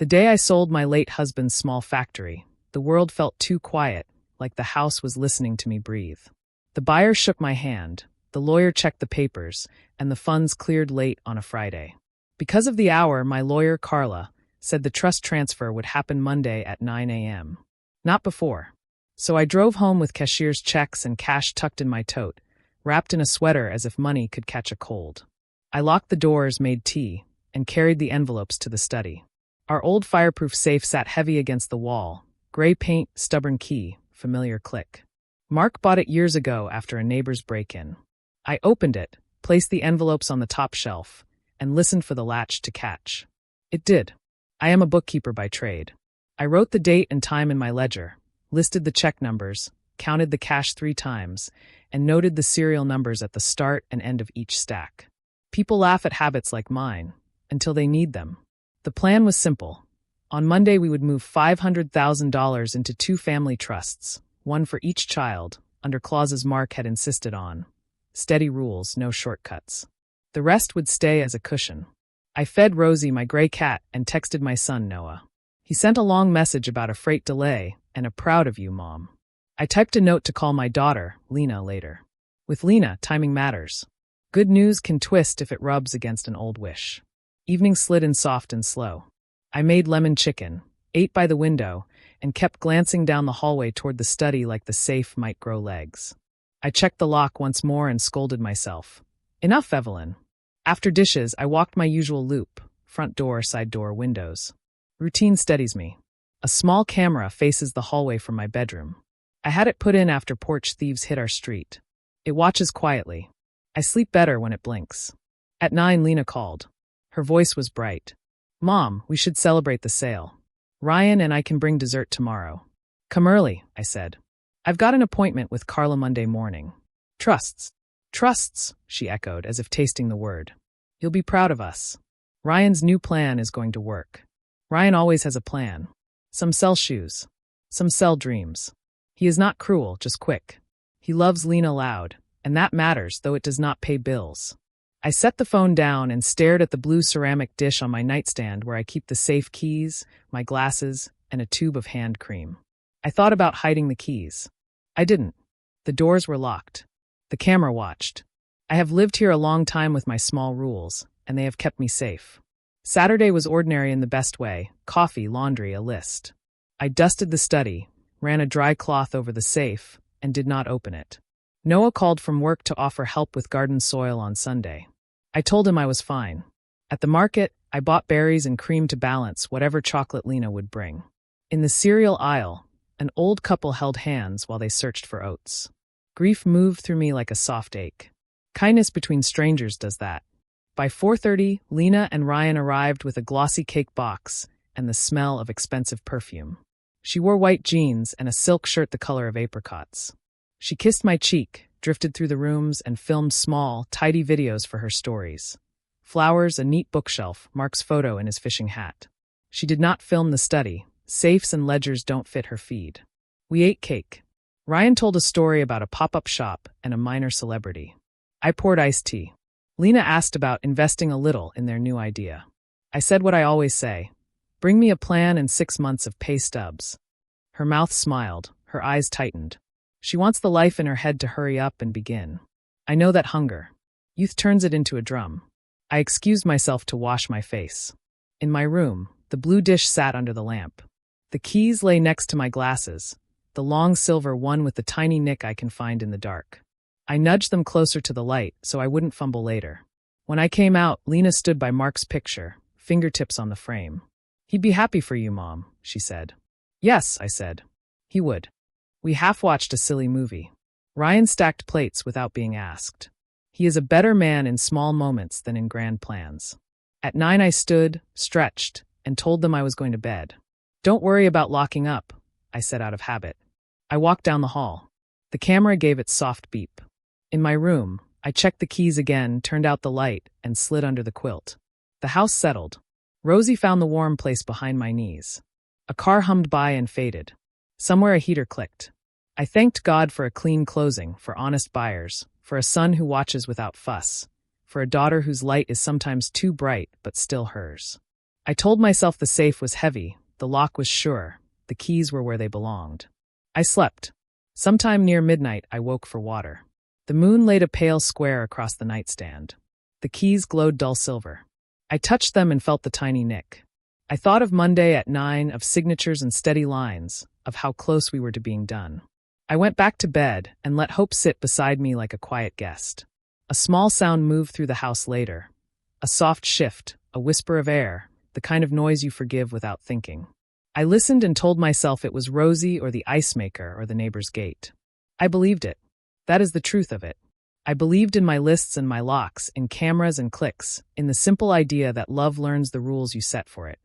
The day I sold my late husband's small factory, the world felt too quiet, like the house was listening to me breathe. The buyer shook my hand, the lawyer checked the papers, and the funds cleared late on a Friday. Because of the hour, my lawyer, Carla, said the trust transfer would happen Monday at 9 a.m. Not before. So I drove home with cashier's checks and cash tucked in my tote, wrapped in a sweater as if money could catch a cold. I locked the doors, made tea, and carried the envelopes to the study. Our old fireproof safe sat heavy against the wall, gray paint, stubborn key, familiar click. Mark bought it years ago after a neighbor's break-in. I opened it, placed the envelopes on the top shelf, and listened for the latch to catch. It did. I am a bookkeeper by trade. I wrote the date and time in my ledger, listed the check numbers, counted the cash 3 times, and noted the serial numbers at the start and end of each stack. People laugh at habits like mine, until they need them. The plan was simple. On Monday we would move $500,000 into 2 family trusts, one for each child, under clauses Mark had insisted on. Steady rules, no shortcuts. The rest would stay as a cushion. I fed Rosie, my gray cat, and texted my son, Noah. He sent a long message about a freight delay and a proud of you, Mom. I typed a note to call my daughter, Lena, later. With Lena, timing matters. Good news can twist if it rubs against an old wish. Evening slid in soft and slow. I made lemon chicken, ate by the window, and kept glancing down the hallway toward the study like the safe might grow legs. I checked the lock once more and scolded myself. Enough, Evelyn. After dishes, I walked my usual loop, front door, side door, windows. Routine steadies me. A small camera faces the hallway from my bedroom. I had it put in after porch thieves hit our street. It watches quietly. I sleep better when it blinks. At 9, Lena called. Her voice was bright. Mom, we should celebrate the sale. Ryan and I can bring dessert tomorrow. Come early, I said. I've got an appointment with Carla Monday morning. Trusts. Trusts, she echoed, as if tasting the word. You'll be proud of us. Ryan's new plan is going to work. Ryan always has a plan. Some sell shoes. Some sell dreams. He is not cruel, just quick. He loves Lena loud, and that matters, though it does not pay bills. I set the phone down and stared at the blue ceramic dish on my nightstand where I keep the safe keys, my glasses, and a tube of hand cream. I thought about hiding the keys. I didn't. The doors were locked. The camera watched. I have lived here a long time with my small rules, and they have kept me safe. Saturday was ordinary in the best way: coffee, laundry, a list. I dusted the study, ran a dry cloth over the safe, and did not open it. Noah called from work to offer help with garden soil on Sunday. I told him I was fine. At the market, I bought berries and cream to balance whatever chocolate Lena would bring. In the cereal aisle, an old couple held hands while they searched for oats. Grief moved through me like a soft ache. Kindness between strangers does that. By 4:30, Lena and Ryan arrived with a glossy cake box and the smell of expensive perfume. She wore white jeans and a silk shirt the color of apricots. She kissed my cheek, drifted through the rooms, and filmed small, tidy videos for her stories. Flowers, a neat bookshelf, Mark's photo in his fishing hat. She did not film the study. Safes and ledgers don't fit her feed. We ate cake. Ryan told a story about a pop-up shop and a minor celebrity. I poured iced tea. Lena asked about investing a little in their new idea. I said what I always say. Bring me a plan and 6 months of pay stubs. Her mouth smiled, her eyes tightened. She wants the life in her head to hurry up and begin. I know that hunger. Youth turns it into a drum. I excused myself to wash my face. In my room, the blue dish sat under the lamp. The keys lay next to my glasses, the long silver one with the tiny nick I can find in the dark. I nudged them closer to the light so I wouldn't fumble later. When I came out, Lena stood by Mark's picture, fingertips on the frame. He'd be happy for you, Mom, she said. Yes, I said. He would. We half-watched a silly movie. Ryan stacked plates without being asked. He is a better man in small moments than in grand plans. At 9 I stood, stretched, and told them I was going to bed. Don't worry about locking up, I said out of habit. I walked down the hall. The camera gave its soft beep. In my room, I checked the keys again, turned out the light, and slid under the quilt. The house settled. Rosie found the warm place behind my knees. A car hummed by and faded. Somewhere a heater clicked. I thanked God for a clean closing, for honest buyers, for a son who watches without fuss, for a daughter whose light is sometimes too bright but still hers. I told myself the safe was heavy, the lock was sure, the keys were where they belonged. I slept. Sometime near midnight, I woke for water. The moon laid a pale square across the nightstand. The keys glowed dull silver. I touched them and felt the tiny nick. I thought of Monday at 9, of signatures and steady lines, of how close we were to being done. I went back to bed and let hope sit beside me like a quiet guest. A small sound moved through the house later. A soft shift, a whisper of air, the kind of noise you forgive without thinking. I listened and told myself it was Rosie or the ice maker or the neighbor's gate. I believed it. That is the truth of it. I believed in my lists and my locks, in cameras and clicks, in the simple idea that love learns the rules you set for it.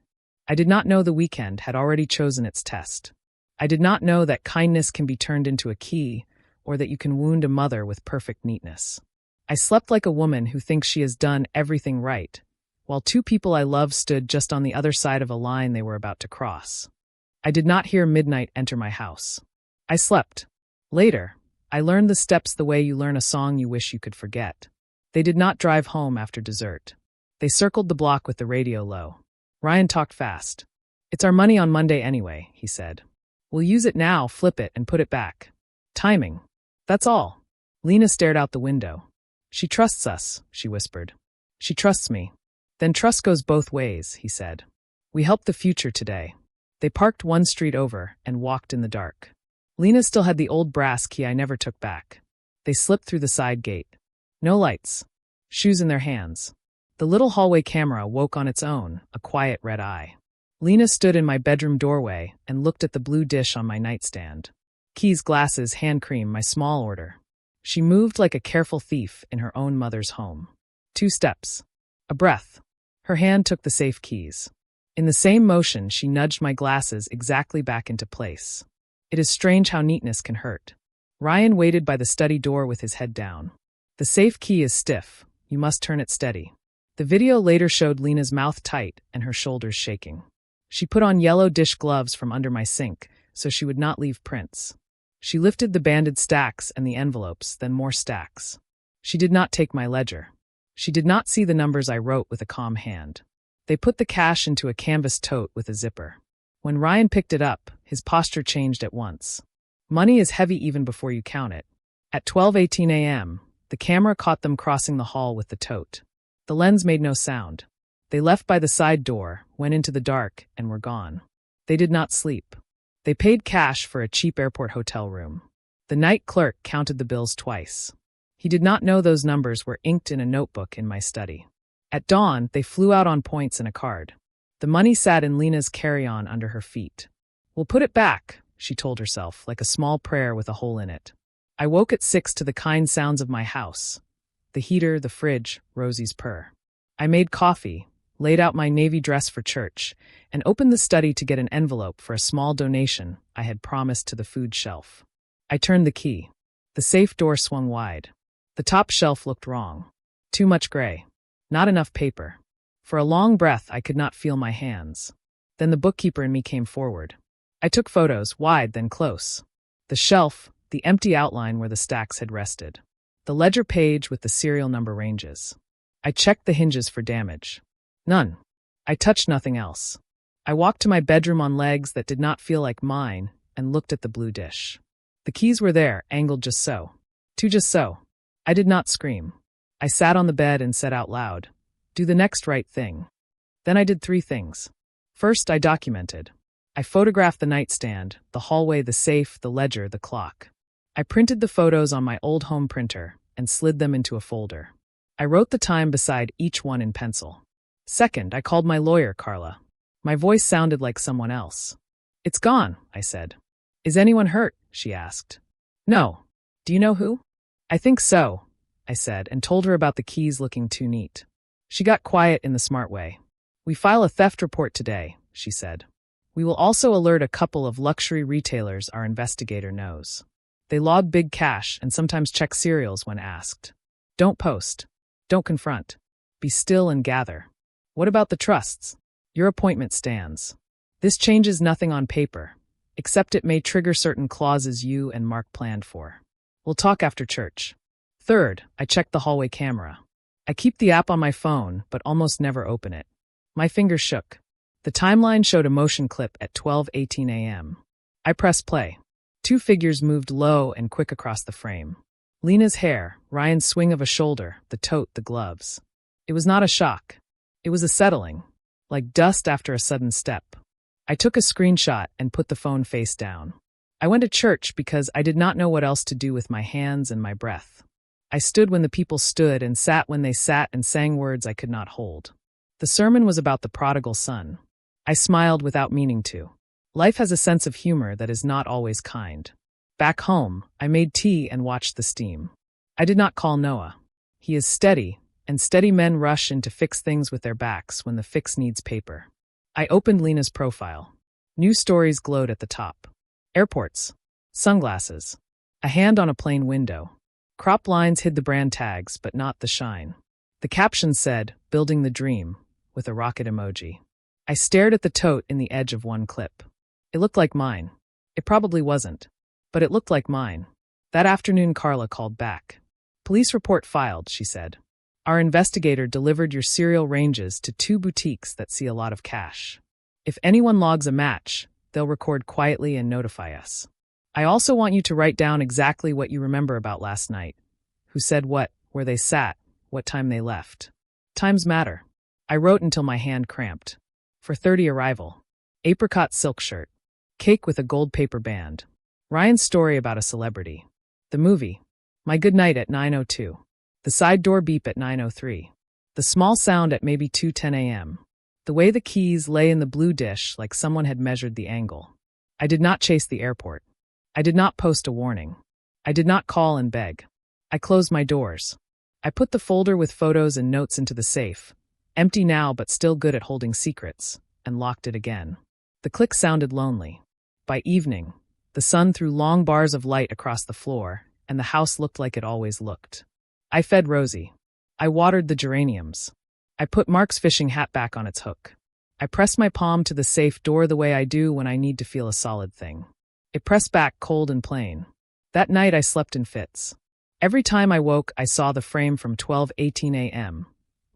I did not know the weekend had already chosen its test. I did not know that kindness can be turned into a key, or that you can wound a mother with perfect neatness. I slept like a woman who thinks she has done everything right, while two people I love stood just on the other side of a line they were about to cross. I did not hear midnight enter my house. I slept. Later, I learned the steps the way you learn a song you wish you could forget. They did not drive home after dessert. They circled the block with the radio low. Ryan talked fast. "It's our money on Monday anyway," he said. "We'll use it now, flip it, and put it back. Timing. That's all." Lena stared out the window. "She trusts us," she whispered. "She trusts me." "Then trust goes both ways," he said. "We helped the future today." They parked one street over and walked in the dark. Lena still had the old brass key I never took back. They slipped through the side gate. No lights. Shoes in their hands. The little hallway camera woke on its own, a quiet red eye. Lena stood in my bedroom doorway and looked at the blue dish on my nightstand. Keys, glasses, hand cream, my small order. She moved like a careful thief in her own mother's home. 2 steps. A breath. Her hand took the safe keys. In the same motion, she nudged my glasses exactly back into place. It is strange how neatness can hurt. Ryan waited by the study door with his head down. "The safe key is stiff. You must turn it steady." The video later showed Lena's mouth tight and her shoulders shaking. She put on yellow dish gloves from under my sink so she would not leave prints. She lifted the banded stacks and the envelopes, then more stacks. She did not take my ledger. She did not see the numbers I wrote with a calm hand. They put the cash into a canvas tote with a zipper. When Ryan picked it up, his posture changed at once. Money is heavy even before you count it. At 12:18 a.m., the camera caught them crossing the hall with the tote. The lens made no sound. They left by the side door, went into the dark, and were gone. They did not sleep. They paid cash for a cheap airport hotel room. The night clerk counted the bills twice. He did not know those numbers were inked in a notebook in my study. At dawn, they flew out on points and a card. The money sat in Lena's carry-on under her feet. "We'll put it back," she told herself, like a small prayer with a hole in it. I woke at 6 to the kind sounds of my house. The heater, the fridge, Rosie's purr. I made coffee, laid out my navy dress for church, and opened the study to get an envelope for a small donation I had promised to the food shelf. I turned the key. The safe door swung wide. The top shelf looked wrong. Too much gray. Not enough paper. For a long breath, I could not feel my hands. Then the bookkeeper in me came forward. I took photos, wide then close. The shelf, the empty outline where the stacks had rested. The ledger page with the serial number ranges. I checked the hinges for damage. None. I touched nothing else. I walked to my bedroom on legs that did not feel like mine and looked at the blue dish. The keys were there, angled just so. Just so. I did not scream. I sat on the bed and said out loud, "Do the next right thing." Then I did 3 things. First, I documented. I photographed the nightstand, the hallway, the safe, the ledger, the clock. I printed the photos on my old home printer and slid them into a folder. I wrote the time beside each one in pencil. Second, I called my lawyer, Carla. My voice sounded like someone else. "It's gone," I said. "Is anyone hurt?" she asked. "No. Do you know who?" "I think so," I said, and told her about the keys looking too neat. She got quiet in the smart way. "We file a theft report today," she said. "We will also alert a couple of luxury retailers our investigator knows. They log big cash and sometimes check serials when asked. Don't post. Don't confront. Be still and gather. What about the trusts? Your appointment stands. This changes nothing on paper, except it may trigger certain clauses you and Mark planned for. We'll talk after church." Third, I checked the hallway camera. I keep the app on my phone, but almost never open it. My fingers shook. The timeline showed a motion clip at 12:18 a.m. I pressed play. Two figures moved low and quick across the frame. Lena's hair, Ryan's swing of a shoulder, the tote, the gloves. It was not a shock. It was a settling, like dust after a sudden step. I took a screenshot and put the phone face down. I went to church because I did not know what else to do with my hands and my breath. I stood when the people stood and sat when they sat and sang words I could not hold. The sermon was about the prodigal son. I smiled without meaning to. Life has a sense of humor that is not always kind. Back home, I made tea and watched the steam. I did not call Noah. He is steady, and steady men rush in to fix things with their backs when the fix needs paper. I opened Lena's profile. New stories glowed at the top. Airports. Sunglasses. A hand on a plane window. Crop lines hid the brand tags, but not the shine. The caption said, "Building the dream," with a rocket emoji. I stared at the tote in the edge of one clip. It looked like mine. It probably wasn't. But it looked like mine. That afternoon Carla called back. "Police report filed," she said. "Our investigator delivered your cereal ranges to 2 boutiques that see a lot of cash. If anyone logs a match, they'll record quietly and notify us. I also want you to write down exactly what you remember about last night. Who said what, where they sat, what time they left. Times matter." I wrote until my hand cramped. For 30 arrival. Apricot silk shirt. Cake with a gold paper band. Ryan's story about a celebrity. The movie. My good night at 9:02. The side door beep at 9:03. The small sound at maybe 2:10 a.m. The way the keys lay in the blue dish like someone had measured the angle. I did not chase the airport. I did not post a warning. I did not call and beg. I closed my doors. I put the folder with photos and notes into the safe, empty now but still good at holding secrets, and locked it again. The click sounded lonely. By evening, the sun threw long bars of light across the floor, and the house looked like it always looked. I fed Rosie. I watered the geraniums. I put Mark's fishing hat back on its hook. I pressed my palm to the safe door the way I do when I need to feel a solid thing. It pressed back cold and plain. That night I slept in fits. Every time I woke, I saw the frame from 12:18 a.m.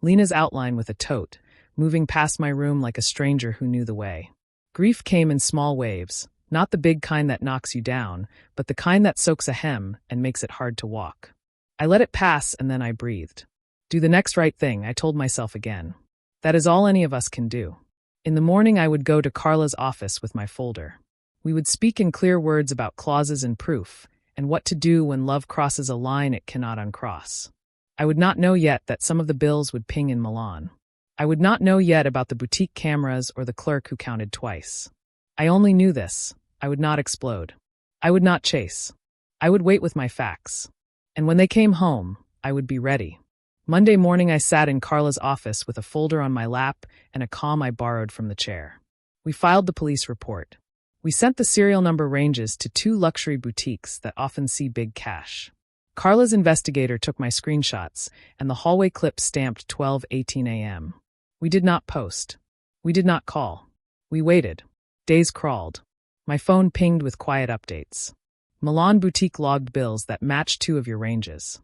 Lena's outline with a tote, moving past my room like a stranger who knew the way. Grief came in small waves, not the big kind that knocks you down, but the kind that soaks a hem and makes it hard to walk. I let it pass and then I breathed. Do the next right thing, I told myself again. That is all any of us can do. In the morning I would go to Carla's office with my folder. We would speak in clear words about clauses and proof, and what to do when love crosses a line it cannot uncross. I would not know yet that some of the bills would ping in Milan. I would not know yet about the boutique cameras or the clerk who counted twice. I only knew this. I would not explode. I would not chase. I would wait with my facts. And when they came home, I would be ready. Monday morning I sat in Carla's office with a folder on my lap and a calm I borrowed from the chair. We filed the police report. We sent the serial number ranges to 2 luxury boutiques that often see big cash. Carla's investigator took my screenshots, and the hallway clip stamped 12:18 a.m. We did not post. We did not call. We waited. Days crawled. My phone pinged with quiet updates. Milan boutique logged bills that matched 2 of your ranges.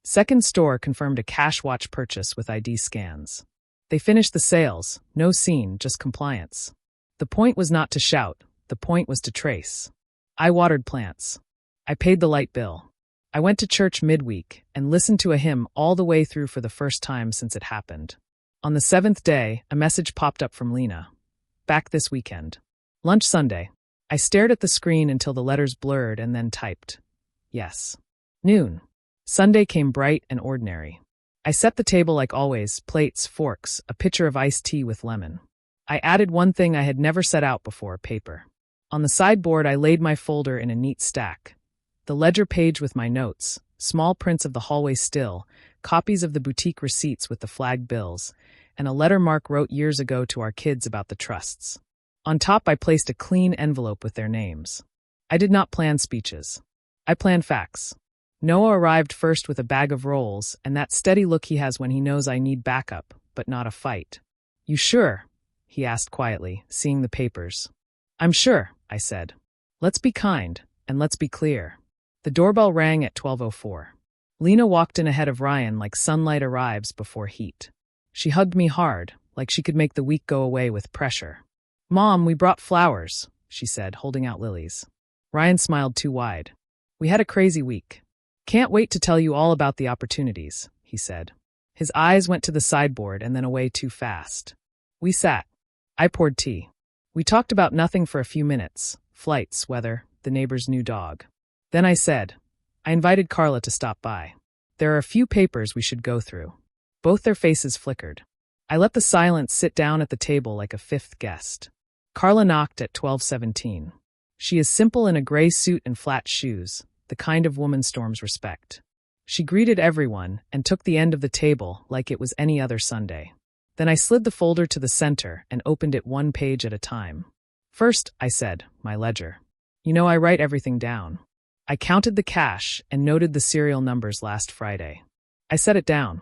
Second store confirmed a cash watch purchase with ID scans. They finished the sales, no scene, just compliance. The point was not to shout. The point was to trace. I watered plants. I paid the light bill. I went to church midweek and listened to a hymn all the way through for the first time since it happened. On the 7th day, a message popped up from Lena. Back this weekend. Lunch Sunday. I stared at the screen until the letters blurred and then typed. Yes. Noon. Sunday came bright and ordinary. I set the table like always, plates, forks, a pitcher of iced tea with lemon. I added one thing I had never set out before, paper. On the sideboard I laid my folder in a neat stack. The ledger page with my notes, small prints of the hallway still, copies of the boutique receipts with the flagged bills, and a letter Mark wrote years ago to our kids about the trusts. On top I placed a clean envelope with their names. I did not plan speeches. I planned facts. Noah arrived first with a bag of rolls, and that steady look he has when he knows I need backup, but not a fight. You sure? He asked quietly, seeing the papers. I'm sure, I said. Let's be kind, and let's be clear. The doorbell rang at 12:04. Lena walked in ahead of Ryan like sunlight arrives before heat. She hugged me hard, like she could make the week go away with pressure. Mom, we brought flowers, she said, holding out lilies. Ryan smiled too wide. We had a crazy week. Can't wait to tell you all about the opportunities, he said. His eyes went to the sideboard and then away too fast. We sat. I poured tea. We talked about nothing for a few minutes. Flights, weather, the neighbor's new dog. Then I said, I invited Carla to stop by. There are a few papers we should go through. Both their faces flickered. I let the silence sit down at the table like a fifth guest. Carla knocked at 12:17. She is simple in a gray suit and flat shoes, the kind of woman storms respect. She greeted everyone and took the end of the table like it was any other Sunday. Then I slid the folder to the center and opened it one page at a time. First, I said, my ledger. You know, I write everything down. I counted the cash and noted the serial numbers last Friday. I set it down.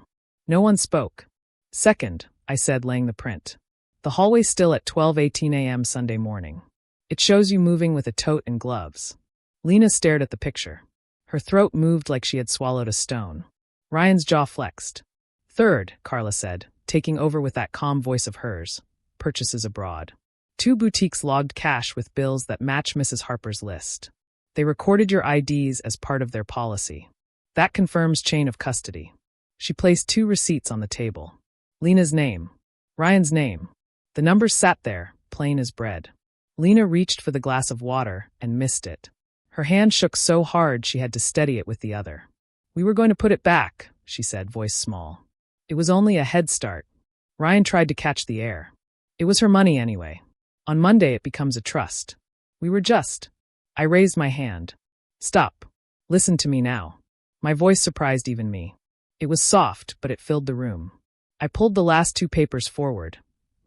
No one spoke. Second, I said, laying the print. The hallway still at 12:18 a.m. Sunday morning. It shows you moving with a tote and gloves. Lena stared at the picture. Her throat moved like she had swallowed a stone. Ryan's jaw flexed. Third, Carla said, taking over with that calm voice of hers, purchases abroad. 2 boutiques logged cash with bills that match Mrs. Harper's list. They recorded your IDs as part of their policy. That confirms chain of custody. She placed 2 receipts on the table. Lena's name. Ryan's name. The numbers sat there, plain as bread. Lena reached for the glass of water and missed it. Her hand shook so hard she had to steady it with the other. We were going to put it back, she said, voice small. It was only a head start. Ryan tried to catch the air. It was her money anyway. On Monday it becomes a trust. We were just. I raised my hand. Stop. Listen to me now. My voice surprised even me. It was soft, but it filled the room. I pulled the last 2 papers forward,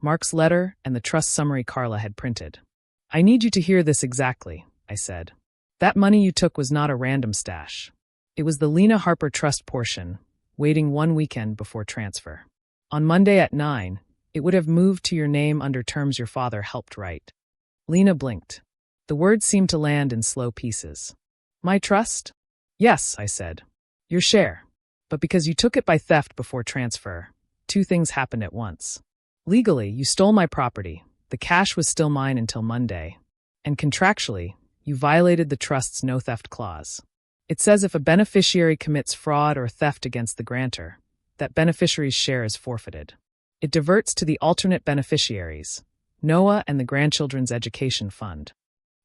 Mark's letter and the trust summary Carla had printed. I need you to hear this exactly, I said. That money you took was not a random stash. It was the Lena Harper trust portion, waiting 1 weekend before transfer. On Monday at 9, it would have moved to your name under terms your father helped write. Lena blinked. The words seemed to land in slow pieces. My trust? Yes, I said. Your share. But because you took it by theft before transfer, 2 things happened at once. Legally, you stole my property. The cash was still mine until Monday. And contractually, you violated the trust's no-theft clause. It says if a beneficiary commits fraud or theft against the grantor, that beneficiary's share is forfeited. It diverts to the alternate beneficiaries, Noah and the grandchildren's education fund.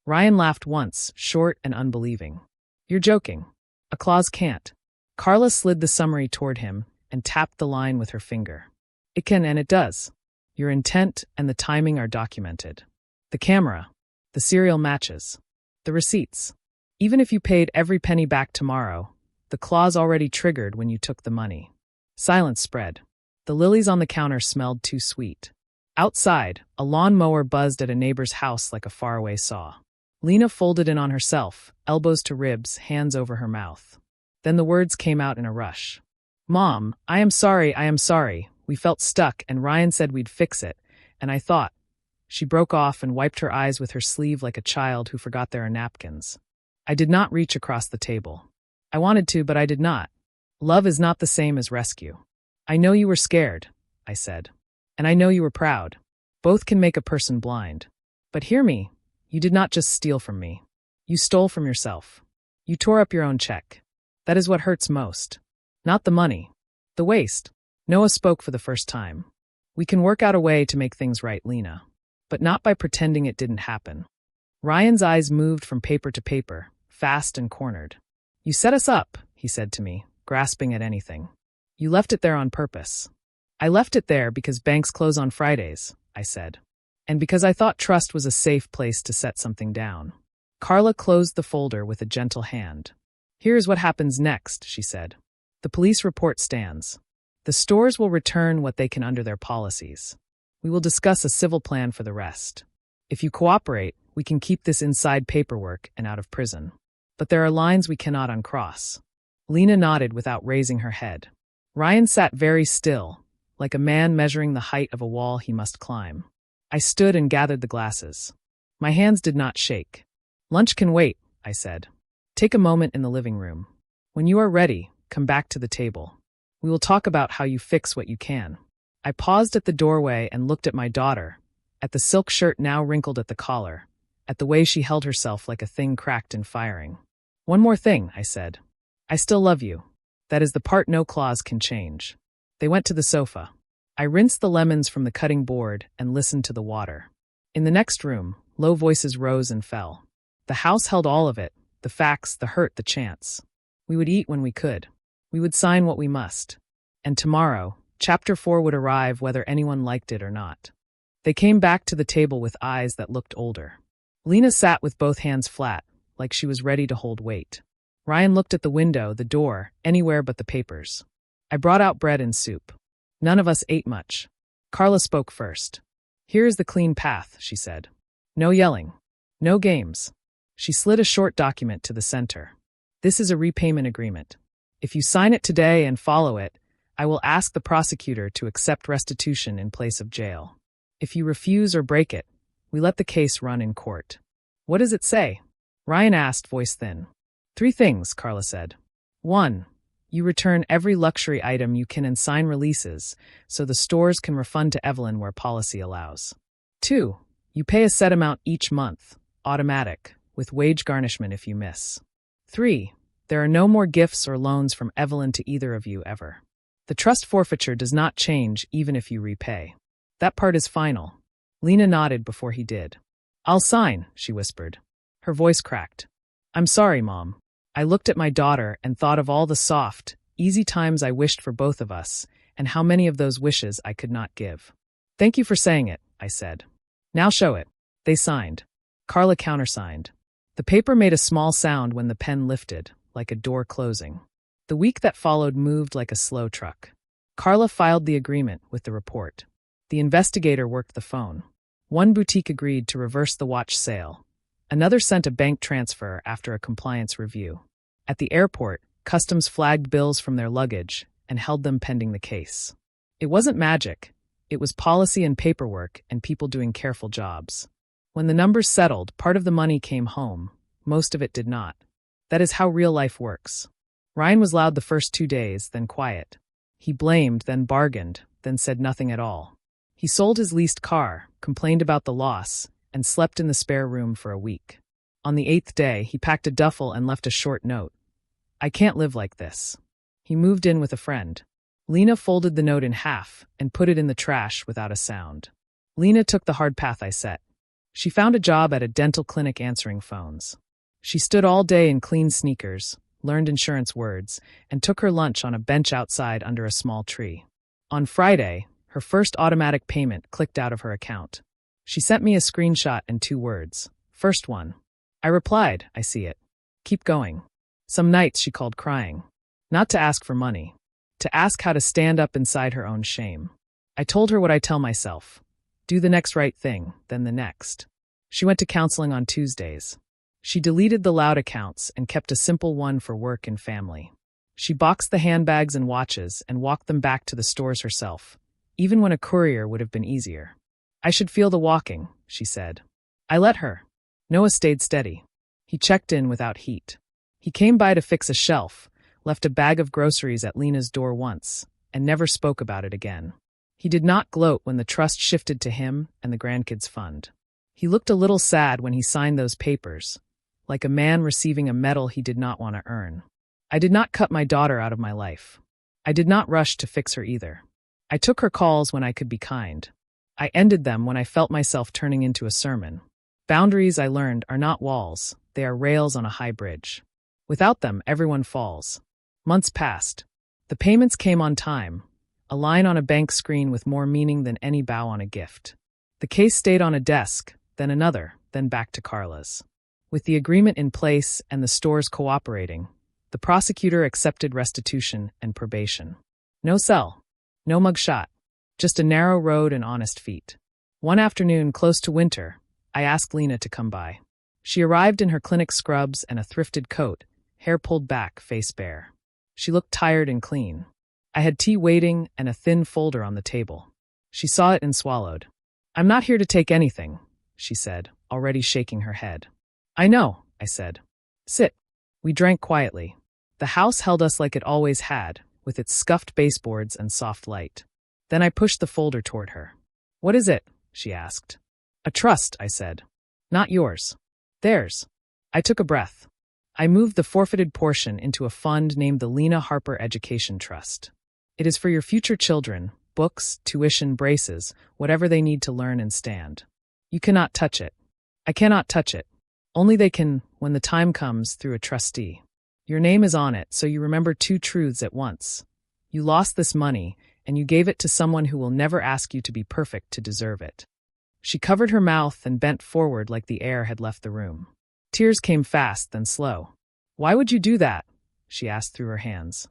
Ryan laughed once, short and unbelieving. You're joking. A clause can't. Carla slid the summary toward him and tapped the line with her finger. It can and it does. Your intent and the timing are documented. The camera, the serial matches, the receipts. Even if you paid every penny back tomorrow, the clause already triggered when you took the money. Silence spread. The lilies on the counter smelled too sweet. Outside, a lawnmower buzzed at a neighbor's house like a faraway saw. Lena folded in on herself, elbows to ribs, hands over her mouth. Then the words came out in a rush. Mom, I am sorry. We felt stuck and Ryan said we'd fix it, and I thought. She broke off and wiped her eyes with her sleeve like a child who forgot there are napkins. I did not reach across the table. I wanted to, but I did not. Love is not the same as rescue. I know you were scared, I said. And I know you were proud. Both can make a person blind. But hear me, you did not just steal from me. You stole from yourself. You tore up your own check. That is what hurts most. Not the money. The waste. Noah spoke for the first time. We can work out a way to make things right, Lena. But not by pretending it didn't happen. Ryan's eyes moved from paper to paper, fast and cornered. You set us up, he said to me, grasping at anything. You left it there on purpose. I left it there because banks close on Fridays, I said. And because I thought trust was a safe place to set something down. Carla closed the folder with a gentle hand. Here's what happens next, she said. The police report stands. The stores will return what they can under their policies. We will discuss a civil plan for the rest. If you cooperate, we can keep this inside paperwork and out of prison. But there are lines we cannot uncross. Lena nodded without raising her head. Ryan sat very still, like a man measuring the height of a wall he must climb. I stood and gathered the glasses. My hands did not shake. Lunch can wait, I said. Take a moment in the living room. When you are ready, come back to the table. We will talk about how you fix what you can. I paused at the doorway and looked at my daughter, at the silk shirt now wrinkled at the collar, at the way she held herself like a thing cracked and firing. "One more thing," I said. "I still love you. That is the part no clause can change." They went to the sofa. I rinsed the lemons from the cutting board and listened to the water. In the next room, low voices rose and fell. The house held all of it, the facts, the hurt, the chance. We would eat when we could. We would sign what we must. And tomorrow, Chapter 4 would arrive whether anyone liked it or not. They came back to the table with eyes that looked older. Lena sat with both hands flat, like she was ready to hold weight. Ryan looked at the window, the door, anywhere but the papers. I brought out bread and soup. None of us ate much. Carla spoke first. "Here is the clean path," she said. "No yelling. No games." She slid a short document to the center. "This is a repayment agreement. If you sign it today and follow it, I will ask the prosecutor to accept restitution in place of jail. If you refuse or break it, we let the case run in court." "What does it say?" Ryan asked, voice thin. "3 things," Carla said. 1. You return every luxury item you can and sign releases, so the stores can refund to Evelyn where policy allows. 2. You pay a set amount each month, automatic, with wage garnishment if you miss. 3. There are no more gifts or loans from Evelyn to either of you ever. The trust forfeiture does not change even if you repay. That part is final. Lena nodded before he did. "I'll sign," she whispered. Her voice cracked. "I'm sorry, Mom. I looked at my daughter and thought of all the soft, easy times I wished for both of us, and how many of those wishes I could not give." "Thank you for saying it," I said. "Now show it." They signed. Carla countersigned. The paper made a small sound when the pen lifted, like a door closing. The week that followed moved like a slow truck. Carla filed the agreement with the report. The investigator worked the phone. One boutique agreed to reverse the watch sale. Another sent a bank transfer after a compliance review. At the airport, customs flagged bills from their luggage and held them pending the case. It wasn't magic. It was policy and paperwork and people doing careful jobs. When the numbers settled, part of the money came home. Most of it did not. That is how real life works. Ryan was loud the first 2 days, then quiet. He blamed, then bargained, then said nothing at all. He sold his leased car, complained about the loss, and slept in the spare room for a week. On the 8th day, he packed a duffel and left a short note. "I can't live like this." He moved in with a friend. Lena folded the note in half and put it in the trash without a sound. Lena took the hard path I set. She found a job at a dental clinic answering phones. She stood all day in clean sneakers, learned insurance words, and took her lunch on a bench outside under a small tree. On Friday, her first automatic payment clicked out of her account. She sent me a screenshot and 2 words. First one. I replied, "I see it. Keep going." Some nights she called crying. Not to ask for money. To ask how to stand up inside her own shame. I told her what I tell myself. Do the next right thing, then the next. She went to counseling on Tuesdays. She deleted the loud accounts and kept a simple one for work and family. She boxed the handbags and watches and walked them back to the stores herself, even when a courier would have been easier. "I should feel the walking," she said. I let her. Noah stayed steady. He checked in without heat. He came by to fix a shelf, left a bag of groceries at Lena's door once, and never spoke about it again. He did not gloat when the trust shifted to him and the grandkids' fund. He looked a little sad when he signed those papers, like a man receiving a medal he did not want to earn. I did not cut my daughter out of my life. I did not rush to fix her either. I took her calls when I could be kind. I ended them when I felt myself turning into a sermon. Boundaries, I learned, are not walls. They are rails on a high bridge. Without them, everyone falls. Months passed. The payments came on time, a line on a bank screen with more meaning than any bow on a gift. The case stayed on a desk, then another, then back to Carla's. With the agreement in place and the stores cooperating, the prosecutor accepted restitution and probation. No cell, no mugshot, just a narrow road and honest feet. One afternoon, close to winter, I asked Lena to come by. She arrived in her clinic scrubs and a thrifted coat, hair pulled back, face bare. She looked tired and clean. I had tea waiting and a thin folder on the table. She saw it and swallowed. "I'm not here to take anything," she said, already shaking her head. "I know," I said. "Sit." We drank quietly. The house held us like it always had, with its scuffed baseboards and soft light. Then I pushed the folder toward her. "What is it?" she asked. A trust, I said. Not yours. Theirs. I took a breath. I moved the forfeited portion into a fund named the Lena Harper Education Trust. It is for your future children, books, tuition, braces, whatever they need to learn and stand. You cannot touch it. I cannot touch it. Only they can, when the time comes, through a trustee. Your name is on it, so you remember two truths at once. You lost this money, and you gave it to someone who will never ask you to be perfect to deserve it. She covered her mouth and bent forward like the air had left the room. Tears came fast, then slow. Why would you do that? She asked through her hands.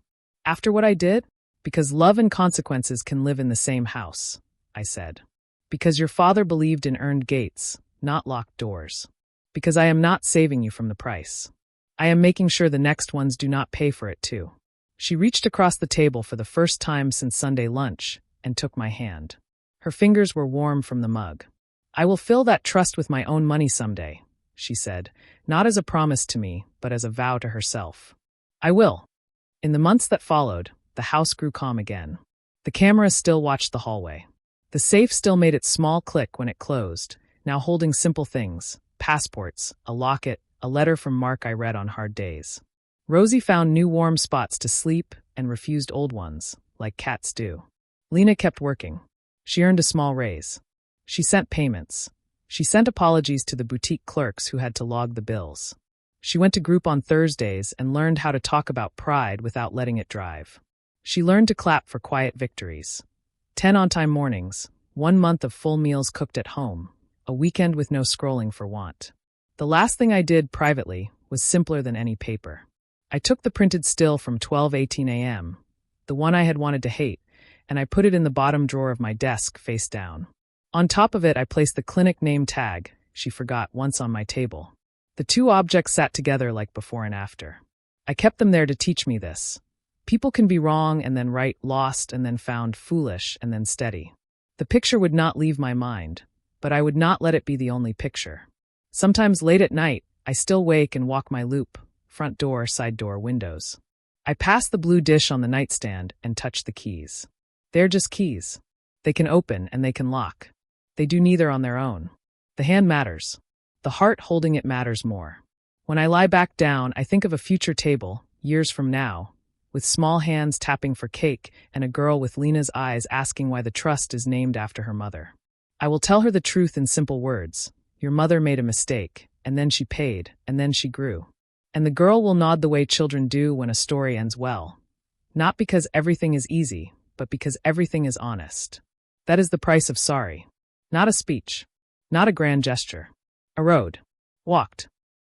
After what I did? Because love and consequences can live in the same house, I said. Because your father believed in earned gates, not locked doors. Because I am not saving you from the price. I am making sure the next ones do not pay for it too. She reached across the table for the first time since Sunday lunch and took my hand. Her fingers were warm from the mug. I will fill that trust with my own money someday, she said, not as a promise to me, but as a vow to herself. I will. In the months that followed, the house grew calm again. The camera still watched the hallway. The safe still made its small click when it closed, now holding simple things, passports, a locket, a letter from Mark I read on hard days. Rosie found new warm spots to sleep and refused old ones, like cats do. Lena kept working. She earned a small raise. She sent payments. She sent apologies to the boutique clerks who had to log the bills. She went to group on Thursdays and learned how to talk about pride without letting it drive. She learned to clap for quiet victories. 10 on-time mornings, 1 month of full meals cooked at home, a weekend with no scrolling for want. The last thing I did privately was simpler than any paper. I took the printed still from 12:18 a.m., the one I had wanted to hate, and I put it in the bottom drawer of my desk face down. On top of it, I placed the clinic name tag she forgot once on my table. The two objects sat together like before and after. I kept them there to teach me this. People can be wrong and then right, lost and then found, foolish and then steady. The picture would not leave my mind, but I would not let it be the only picture. Sometimes late at night, I still wake and walk my loop, front door, side door, windows. I pass the blue dish on the nightstand and touch the keys. They're just keys. They can open and they can lock. They do neither on their own. The hand matters. The heart holding it matters more. When I lie back down, I think of a future table, years from now, with small hands tapping for cake and a girl with Lena's eyes asking why the trust is named after her mother. I will tell her the truth in simple words. Your mother made a mistake, and then she paid, and then she grew. And the girl will nod the way children do when a story ends well. Not because everything is easy, but because everything is honest. That is the price of sorry. Not a speech. Not a grand gesture. A road. Walked.